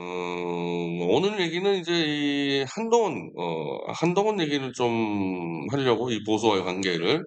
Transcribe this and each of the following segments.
오늘 얘기는 이제 이 한동훈 얘기를 좀 하려고 이 보수와의 관계를.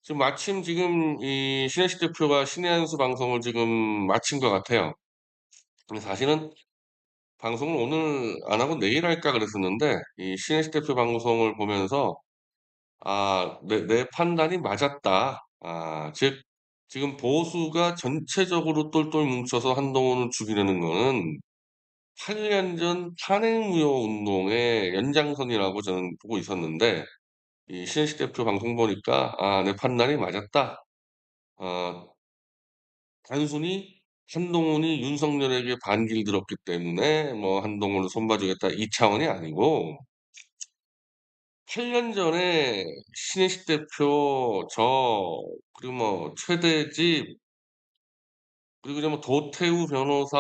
지금 마침 지금 이 신혜식 대표가 신의 한수 방송을 지금 마친 것 같아요. 근데 사실은 방송을 오늘 안 하고 내일 할까 그랬었는데 이 신혜식 대표 방송을 보면서 내 판단이 맞았다. 즉 지금 보수가 전체적으로 똘똘 뭉쳐서 한동훈을 죽이려는 거는 8년 전 탄핵무효 운동의 연장선이라고 저는 보고 있었는데 이 신현식 대표 방송 보니까 '내 판단이 맞았다.' 어 단순히 한동훈이 윤석열에게 반기를 들었기 때문에 뭐 '한동훈을 손봐 주겠다.' 이 차원이 아니고 8년 전에 신현식 대표 그리고 뭐 최대집 그리고 이제 뭐 도태우 변호사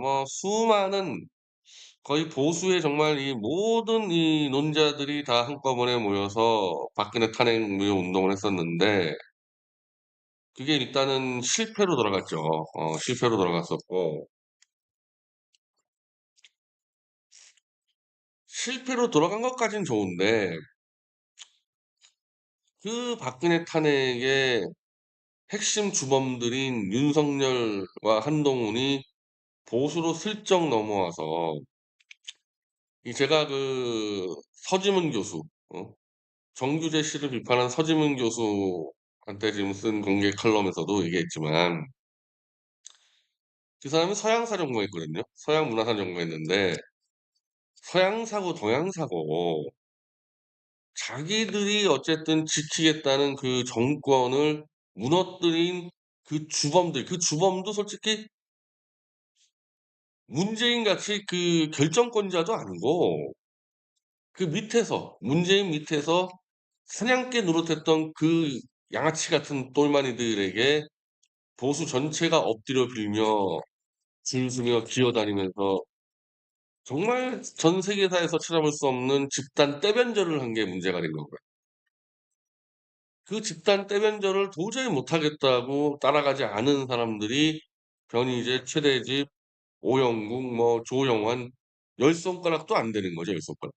뭐 수많은 거의 보수의 정말 이 모든 이 논자들이 다 한꺼번에 모여서 박근혜 탄핵 무효 운동을 했었는데 그게 일단은 실패로 돌아갔죠. 실패로 돌아갔었고 실패로 돌아간 것까진 좋은데 그 박근혜 탄핵의 핵심 주범들인 윤석열과 한동훈이 보수로 슬쩍 넘어와서 이 제가 서지문 교수 정규재 씨를 비판한 서지문 교수한테 지금 쓴 공개 칼럼에서도 얘기했지만 그 사람이 서양사 전공했거든요. 서양 문화사 전공했는데 서양사고 동양사고 자기들이 어쨌든 지키겠다는 그 정권을 무너뜨린 그 주범도 솔직히 문재인 같이 그 결정권자도 아니고 그 밑에서 문재인 밑에서 사냥개 노릇했던 그 양아치 같은 똘마니들에게 보수 전체가 엎드려 빌며 줄서며 기어다니면서 정말 전 세계사에서 찾아볼 수 없는 집단 떼변절을 한 게 문제가 된 거고요. 그 집단 떼변절을 도저히 못하겠다고 따라가지 않은 사람들이 변희재, 최대집, 오영국, 뭐 조영환 열 손가락도 안 되는 거죠, 열 손가락.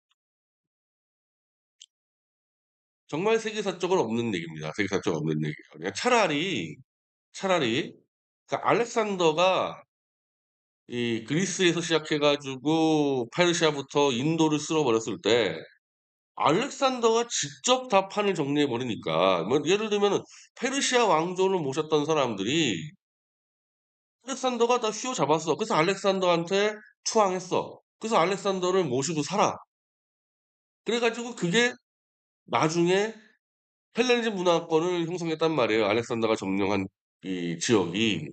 정말 세계사적으로 없는 얘기입니다. 세계사적으로 없는 얘기예요. 그냥 차라리 알렉산더가 이 그리스에서 시작해 가지고 페르시아부터 인도를 쓸어 버렸을 때 알렉산더가 직접 다 판을 정리해 버리니까 뭐 예를 들면은 페르시아 왕조를 모셨던 사람들이 알렉산더가 다 휘어잡았어. 그래서 알렉산더한테 투항했어. 그래서 알렉산더를 모시고 살아. 그래 가지고 그게 나중에 헬레니즘 문화권을 형성했단 말이에요, 알렉산더가 점령한 이 지역이.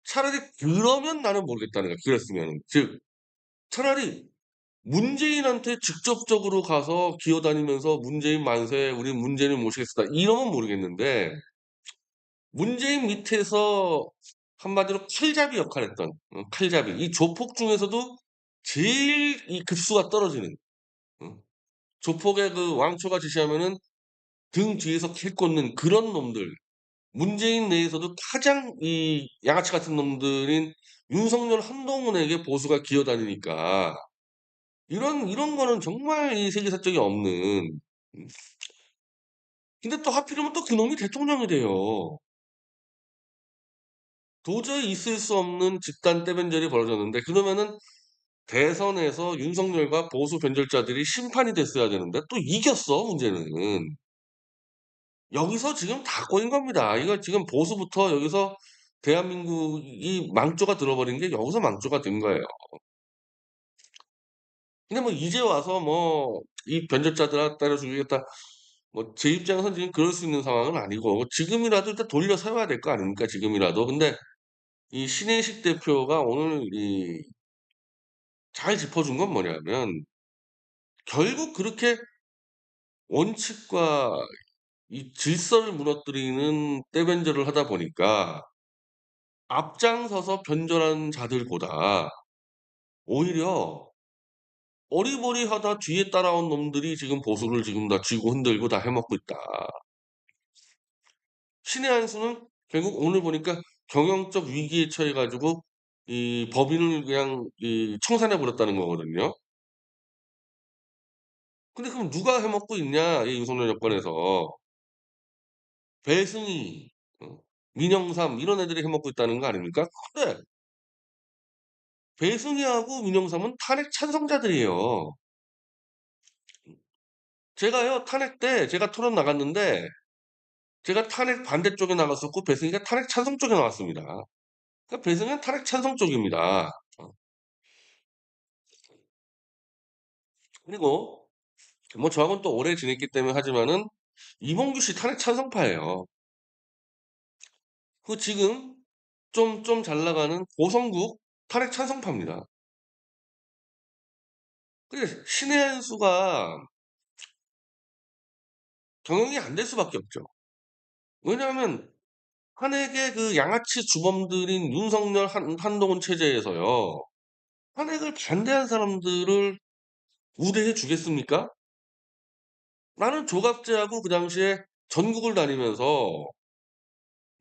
차라리 그러면 나는 모르겠다는 거야, 그랬으면은. 즉 차라리 문재인한테 직접적으로 가서 기어다니면서 "문재인 만세. 우리 문재인을 모시겠습니다." 이러면 모르겠는데 문재인 밑에서 한마디로 칼잡이 역할을 했던 칼잡이 이 조폭 중에서도 제일 이 급수가 떨어지는 어 조폭의 그 왕초가 지시하면은 등 뒤에서 킬 꽂는 그런 놈들 문재인 내에서도 가장 이 양아치 같은 놈들인 윤석열, 한동훈에게 보수가 기어다니니까 이런 거는 정말 이 세계사적이 없는 음 근데 또 하필이면 또 그놈이 대통령이 돼요. 도저히 있을 수 없는 집단 떼변절이 벌어졌는데 그러면은 대선에서 윤석열과 보수 변절자들이 심판이 됐어야 되는데 또 이겼어 문제는. 여기서 지금 다 꼬인 겁니다. 이거 지금 보수부터 여기서 대한민국이 망조가 들어버린 게 여기서 망조가 된 거예요. 근데 뭐 이제 와서 뭐 이 변절자들아 때려 죽이겠다. 뭐 제 입장에서는 지금 그럴 수 있는 상황은 아니고 지금이라도 일단 돌려 세워야 될 거 아닙니까 지금이라도. 근데 이 신혜식 대표가 오늘 이 잘 짚어준 건 뭐냐면 결국 그렇게 원칙과 이 질서를 무너뜨리는 떼변절을 하다 보니까 앞장서서 변절한 자들보다 오히려 어리버리하다 뒤에 따라온 놈들이 지금 보수를 지금 다 쥐고 흔들고 다 해먹고 있다. 신의 한 수는 결국 오늘 보니까 경영적 위기에 처해 가지고 이 법인을 그냥 청산해 버렸다는 거거든요. 근데 그럼 누가 해먹고 있냐 이 윤석열 정권에서. 배승희, 민영삼 이런 애들이 해먹고 있다는 거 아닙니까? 근데 배승희하고 민영삼은 탄핵 찬성자들이에요. 제가요 탄핵 때 제가 토론 나갔는데 제가 탄핵 반대쪽에 나갔었고 배승희가 탄핵 찬성 쪽에 나왔습니다. 그러니까 배승희는 탄핵 찬성 쪽입니다. 어 그리고 뭐 저하고는 또 오래 지냈기 때문에 하지만은 이봉규 씨 탄핵 찬성파예요. 그 지금 좀 잘 나가는 고성국 탄핵 찬성파입니다. 근데 신의 한 수가 경영이 안 될 수밖에 없죠. 왜냐하면 탄핵의 그 양아치 주범들인 윤석열, 한동훈 체제에서요. 탄핵을 반대한 사람들을 우대해 주겠습니까? 나는 조갑제하고 그 당시에 전국을 다니면서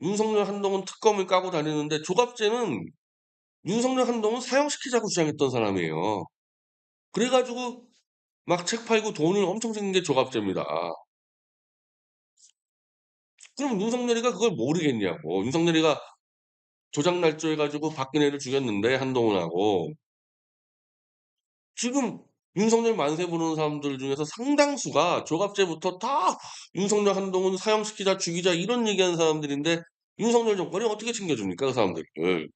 윤석열, 한동훈 특검을 까고 다니는데 조갑제는 윤석열, 한동훈 사형시키자고 주장했던 사람이에요. 그래 가지고 막 책 팔고 돈을 엄청 생긴 게 조갑제입니다. 그럼 윤석열이가 그걸 모르겠냐고. 윤석열이가 조작날조 해 가지고 박근혜를 죽였는데 한동훈하고. 지금 윤석열 만세 부르는 사람들 중에서 상당수가 조갑제부터 다 윤석열, 한동훈 사형시키자, 죽이자 이런 얘기하는 사람들인데 윤석열 정권이 어떻게 챙겨줍니까? 그 사람들을.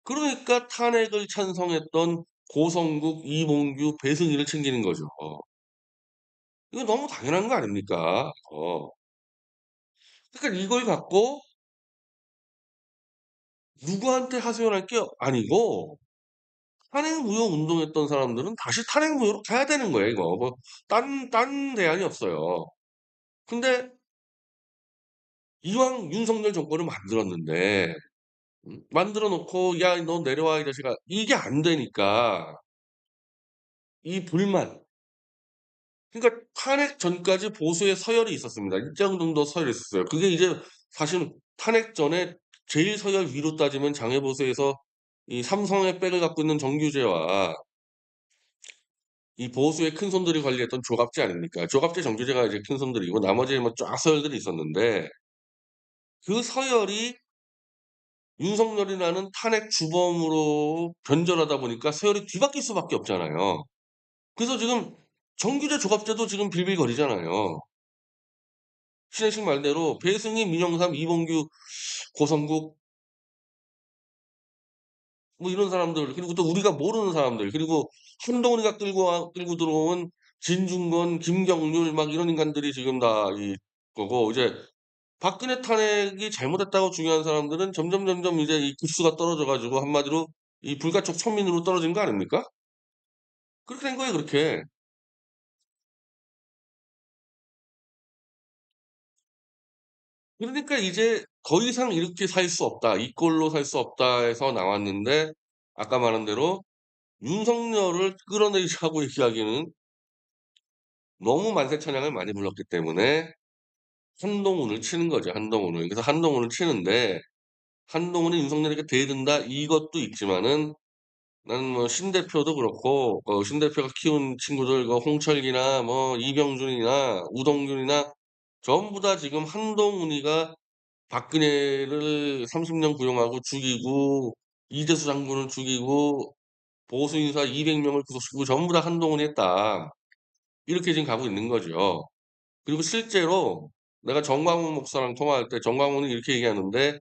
그러니까 탄핵을 찬성했던 고성국, 이몽규, 배승희를 챙기는 거죠. 이거 너무 당연한 거 아닙니까? 그러니까 이걸 갖고 누구한테 하소연할 게 아니고 탄핵무효 운동했던 사람들은 다시 탄핵무효로 가야 되는 거예요, 이거. 뭐 딴 대안이 없어요. 근데 이왕 윤석열 정권을 만들었는데 만들어 놓고 "야 너 내려와 이 자식아." 이게 안 되니까 이 불만 그러니까 탄핵 전까지 보수의 서열이 있었습니다. 일정 정도 서열이 있었어요. 그게 이제 사실은 탄핵 전에 제일 서열 위로 따지면 장외보수에서 이 삼성의 백을 갖고 있는 정규재와 이 보수의 큰손들이 관리했던 조갑제 아닙니까? 조갑제, 정규제가 이제 큰손들이고 나머지 뭐 쫙 서열들이 있었는데 그 서열이 윤석열이라는 탄핵 주범으로 변절하다 보니까 서열이 뒤바뀔 수밖에 없잖아요. 그래서 지금 정규제, 조갑제도 지금 빌빌거리잖아요. 신혜식 말대로 배승희, 민영삼, 이봉규, 고성국 뭐 이런 사람들 그리고 또 우리가 모르는 사람들 그리고 한동훈이가 끌고 들어온 진중권, 김경률 막 이런 인간들이 지금 다 이 거고 이제 박근혜 탄핵이 잘못했다고 중요한 사람들은 점점 이제 이 급수가 떨어져 가지고 한마디로 이 불가촉 천민으로 떨어진 거 아닙니까? 그렇게 된 거예요 그렇게. 그러니까 이제 '더 이상 이렇게 살 수 없다. 이 꼴로 살 수 없다.' 해서 나왔는데 아까 말한 대로 윤석열을 끌어내리자고 얘기하기에는 너무 만세천양을 많이 불렀기 때문에 한동훈을 치는 거죠, 한동훈을. 그래서 한동훈을 치는데 한동훈이 윤석열에게 대든다 이것도 있지만은 나는 뭐 신 대표도 그렇고 신 대표가 키운 친구들 그 홍철기나 뭐 이병준이나 우동균이나 전부 다 지금 한동훈이가 박근혜를 30년 구형하고 죽이고 이재수 장군을 죽이고 보수 인사 200 명을 구속시키고 전부 다 한동훈이 했다. 이렇게 지금 가고 있는 거죠. 그리고 실제로 내가 정광훈 목사랑 통화할 때 정광훈이 이렇게 얘기하는데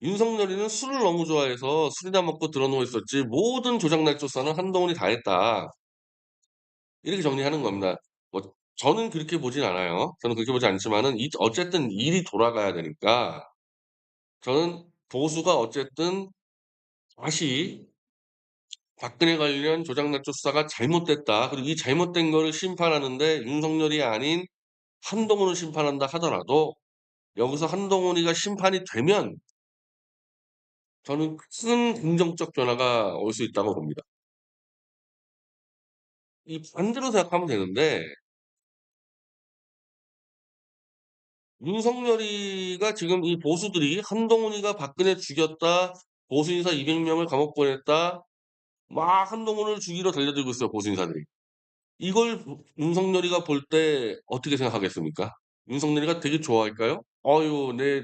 "윤석열이는 술을 너무 좋아해서 술이나 먹고 드러 누워 있었지 모든 조작 날조사는 한동훈이 다 했다." 이렇게 정리하는 겁니다. 뭐 저는 그렇게 보진 않아요. 저는 그렇게 보지 않지만은 어쨌든 일이 돌아가야 되니까 저는 보수가 어쨌든 다시 박근혜 관련 조작 날조 수사가 잘못됐다. 그리고 이 잘못된 거를 심판하는데 윤석열이 아닌 한동훈을 심판한다 하더라도 여기서 한동훈이가 심판이 되면 저는 큰 긍정적 변화가 올 수 있다고 봅니다. 이 반대로 생각하면 되는데 윤석열이가 지금 이 보수들이 "한동훈이가 박근혜 죽였다. 보수 인사 200 명을 감옥 보냈다. 막 한동훈을 죽이러 달려들고 있어요, 보수 인사들이. 이걸 윤석열이가 볼 때 어떻게 생각하겠습니까? 윤석열이가 되게 좋아할까요? '어유 내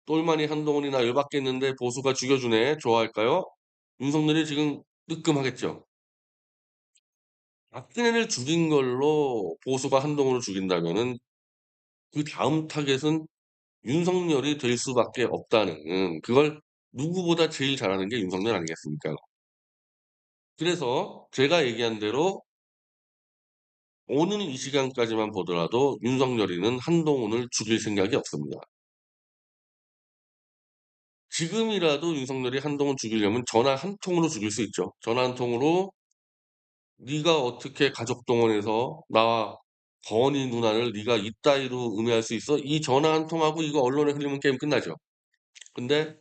똘마니 한동훈이나 열받게 했는데 보수가 죽여주네.' 좋아할까요? 윤석열이 지금 뜨끔하겠죠. 박근혜를 죽인 걸로 보수가 한동훈을 죽인다면은 그다음 타겟은 윤석열이 될 수밖에 없다는, 그걸 누구보다 제일 잘하는 게 윤석열 아니겠습니까? 그래서 제가 얘기한 대로 오늘 이 시간까지만 보더라도 윤석열이는 한동훈을 죽일 생각이 없습니다. 지금이라도 윤석열이 한동훈 죽이려면 전화 한 통으로 죽일 수 있죠. 전화 한 통으로 "네가 어떻게 가족 동원해서 나 건희 누나를 네가 이따위로 음해할 수 있어?" 이 전화 한 통하고 이거 언론에 흘리면 게임 끝나죠. 근데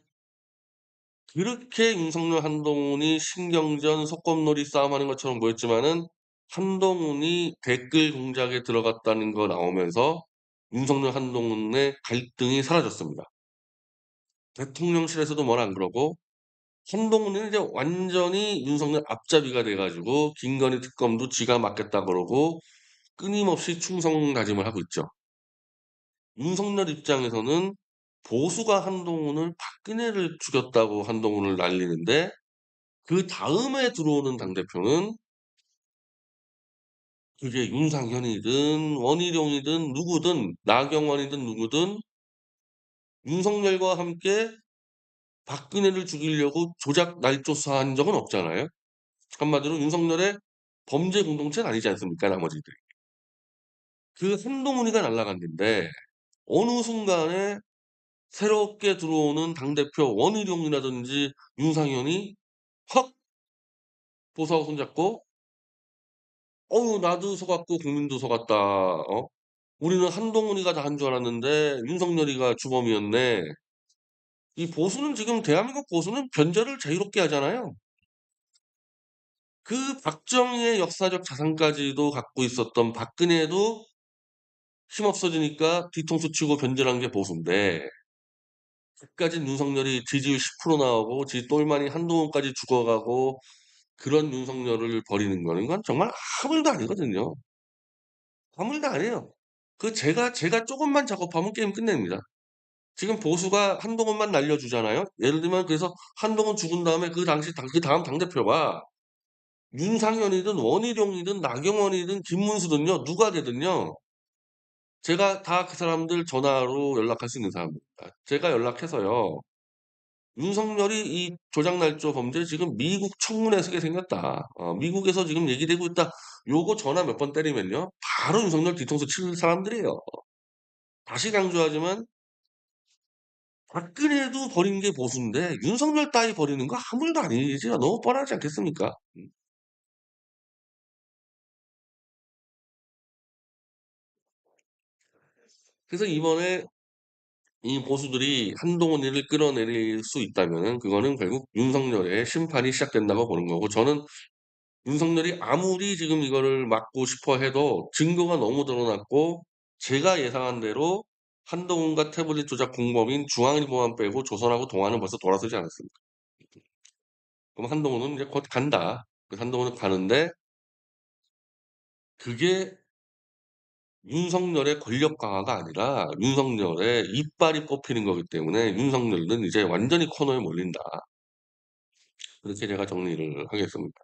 그렇게 윤석열, 한동훈이 신경전 소꿉놀이 싸움하는 것처럼 보였지만은 한동훈이 댓글 공작에 들어갔다는 거 나오면서 윤석열, 한동훈의 갈등이 사라졌습니다. 대통령실에서도 뭐라 안 그러고 한동훈은 이제 완전히 윤석열 앞잡이가 돼 가지고 김건희 특검도 지가 맡겠다 그러고 끊임없이 충성 다짐을 하고 있죠. 윤석열 입장에서는 보수가 한동훈을 박근혜를 죽였다고 한동훈을 날리는데 그다음에 들어오는 당대표는 그게 윤상현이든 원희룡이든 누구든 나경원이든 누구든 윤석열과 함께 박근혜를 죽이려고 조작 날조사한 적은 없잖아요. 한마디로 윤석열의 범죄 공동체는 아니지 않습니까, 나머지들이. 그 한동훈이가 날아갔는데 어느 순간에 새롭게 들어오는 당대표 원희룡이라든지 윤상현이 확 보수하고 손잡고 "어우 나도 속았고 국민도 속았다. 어? 우리는 한동훈이가 다 한 줄 알았는데 윤석열이가 주범이었네." 이 보수는 지금 대한민국 보수는 변절을 자유롭게 하잖아요. 그 박정희의 역사적 자산까지도 갖고 있었던 박근혜도 힘없어지니까 뒤통수 치고 변절한 게 보수인데 그까진 윤석열이 지지율 10% 나오고 지 똘마니 한동훈까지 죽어가고 그런 윤석열을 버리는 거는 이건 정말 아무 일도 아니거든요. 아무 일도 아니에요. 제가 쪼금만 작업하면 게임 끝냅니다. 지금 보수가 한동훈만 날려주잖아요. 예를 들면 그래서 한동훈 죽은 다음에 그 당시 그다음 당대표가 윤상현이든 원희룡이든 나경원이든 김문수든요. 누가 되든요. 제가 다 그 사람들 전화로 연락할 수 있는 사람입니다. 제가 연락해서요. "윤석열이 이 조작 날조 범죄 지금 미국 청문회 서게 생겼다. 미국에서 지금 얘기되고 있다." 요거 전화 몇 번 때리면요. 바로 윤석열 뒤통수 칠 사람들이에요. 다시 강조하지만 박근혜도 버린 게 보수인데 윤석열 따위 버리는 거 아무 일도 아니지 너무 뻔하지 않겠습니까? 그래서 이번에 이 보수들이 한동훈이를 끌어내릴 수 있다면은 그거는 결국 윤석열의 심판이 시작된다고 보는 거고 저는 윤석열이 아무리 지금 이거를 막고 싶어 해도 증거가 너무 드러났고 제가 예상한 대로 한동훈과 태블릿 조작 공범인 중앙일보만 빼고 조선하고 동아는 벌써 돌아서지 않았습니까? 그럼 한동훈은 이제 곧 간다. 그 한동훈은 가는데 그게 윤석열의 권력 강화가 아니라 윤석열의 이빨이 뽑히는 거기 때문에 윤석열은 이제 완전히 코너에 몰린다. 그렇게 제가 정리를 하겠습니다.